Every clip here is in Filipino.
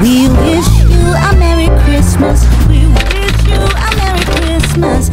We wish you a Merry Christmas. We wish you a Merry Christmas.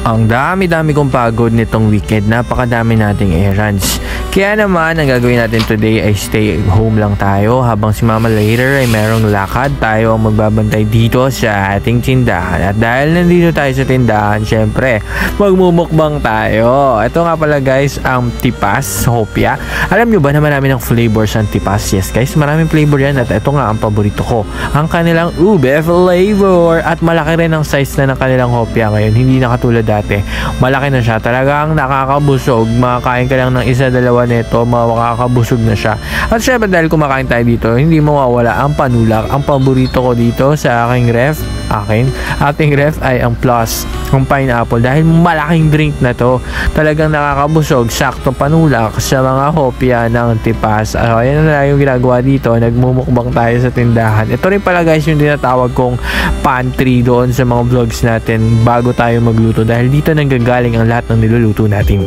Ang dami-dami kong pagod nitong weekend, napakadami nating errands. Kaya naman, ang gagawin natin today ay stay home lang tayo habang si Mama later ay merong lakad. Tayo ang magbabantay dito sa ating tindahan. At dahil nandito tayo sa tindahan, syempre, magmumukbang tayo. Ito nga pala guys, ang Tipas Hopia. Alam nyo ba na marami ng flavors ang Tipas? Yes guys, maraming flavor yan. At ito nga ang paborito ko, ang kanilang ube flavor. At malaki rin ang size na ng kanilang Hopia ngayon. Hindi na katulad dati. Malaki na siya. Talagang nakakabusog. Makakain ka lang ng isa, dalawa nito, makakabusog na siya. At syempre dahil kumakain tayo dito, hindi mawawala ang panulak. Ang paborito ko dito sa ating ref ay ang Plus, ang pineapple, dahil malaking drink na to. Talagang nakakabusog, saktong panulak sa mga hopya ng Tipas. Ayan na yung ginagawa dito, nagmumukbang tayo sa tindahan. Ito rin pala guys yung tinatawag kong pantry doon sa mga vlogs natin bago tayo magluto, dahil dito nanggagaling ang lahat ng niluluto natin.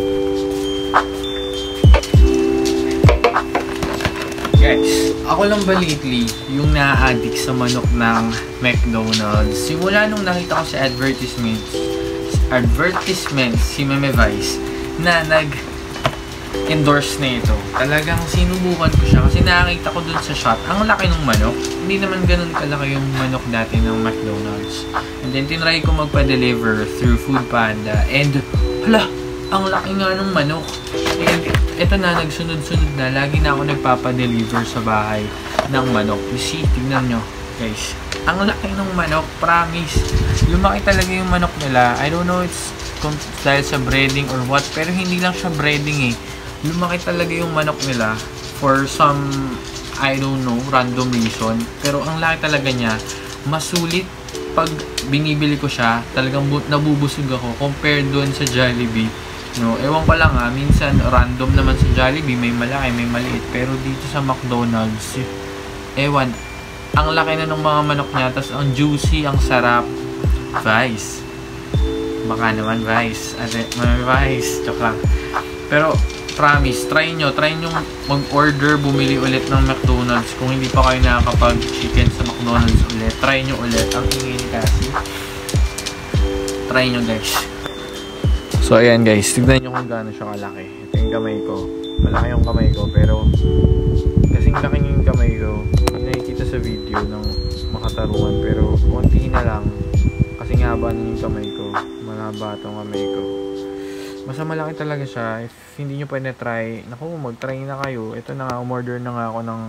Guys, ako lang ba lately yung na-addict sa manok ng McDonald's? Simula nung nakita ko sa advertisement si Meme Vice na nag-endorse na ito. Talagang sinubukan ko siya kasi nakakita ko dun sa shop. Ang laki ng manok. Hindi naman ganun kalaki yung manok dati ng McDonald's. And then tinry ko magpa-deliver through Foodpanda. And hala, ang laki nga ng manok. And ito na, nagsunod-sunod na. Lagi na ako nagpapadeliver sa bahay ng manok. You see, tignan nyo guys. Ang laki ng manok, promise. Lumaki talaga yung manok nila. I don't know it's dahil sa breeding or what, pero hindi lang siya breeding eh. Lumaki talaga yung manok nila for some, I don't know, random reason. Pero ang laki talaga niya. Masulit. Pag binibili ko siya, talagang nabubusog ako compared doon sa Jollibee. No, ewan ko lang ha, minsan random naman sa Jollibee, may malaki, may maliit, pero dito sa McDonald's, ewan, ang laki na ng mga manok niya, tas ang juicy, ang sarap. Vice, baka naman Vice, Vice, joke lang. Pero promise, try nyo mag-order, bumili ulit ng McDonald's. Kung hindi pa kayo nakakapag-chicken sa McDonald's ulit, try nyo ulit. Ang ingay ni Cassie, try nyo guys. So ayan guys, tignan nyo kung gaano siya kalaki. Ito yung kamay ko. Malaki yung kamay ko, pero kasing laki yung kamay ko. Hindi nakikita sa video ng makatarungan, pero konti na lang. Kasing haba na yung kamay ko. Malaba itong kamay ko. Basta malaki talaga siya. If hindi nyo pa na-try, naku, mag-try na kayo. Ito na nga, umorder na nga ako ng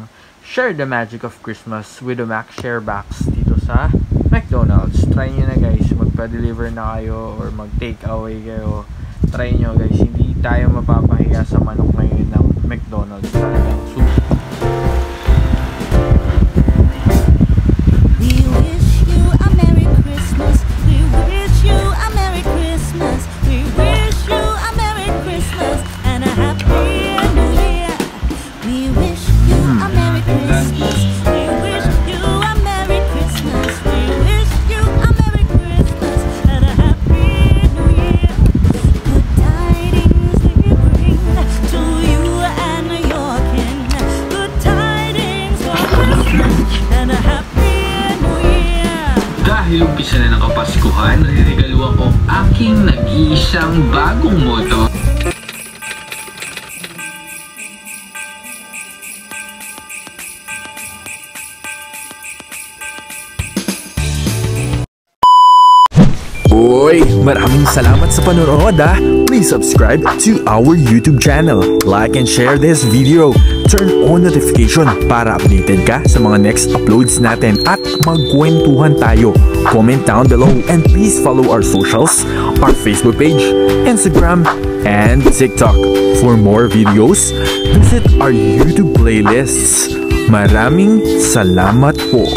Share the Magic of Christmas with the Mac Share Box dito sa McDonald's. Try nyo na guys, magpa-deliver na kayo or mag-take away kayo. Try nyo guys, hindi tayo mapapahiya sa manok ngayon ng McDonald's. Talagang super. We wish you a Merry Christmas. We wish you a Merry Christmas. We wish you a Merry Christmas and a Happy New Year. We wish you a Merry Christmas. We wish you a Merry Christmas. We wish you a Merry Christmas and a Happy New Year. Good tidings we bring to you and your kin. Good tidings for Christmas and a Happy New Year. Dahil umpisa na ng Kapaskuhan, nariregaluhan ko aking nag-iisang bagong motor. Uy, maraming salamat sa panonood ah! Please subscribe to our YouTube channel. Like and share this video. Turn on notification para updated ka sa mga next uploads natin at magkwentuhan tayo. Comment down below and please follow our socials, our Facebook page, Instagram, and TikTok. For more videos, visit our YouTube playlists. Maraming salamat po!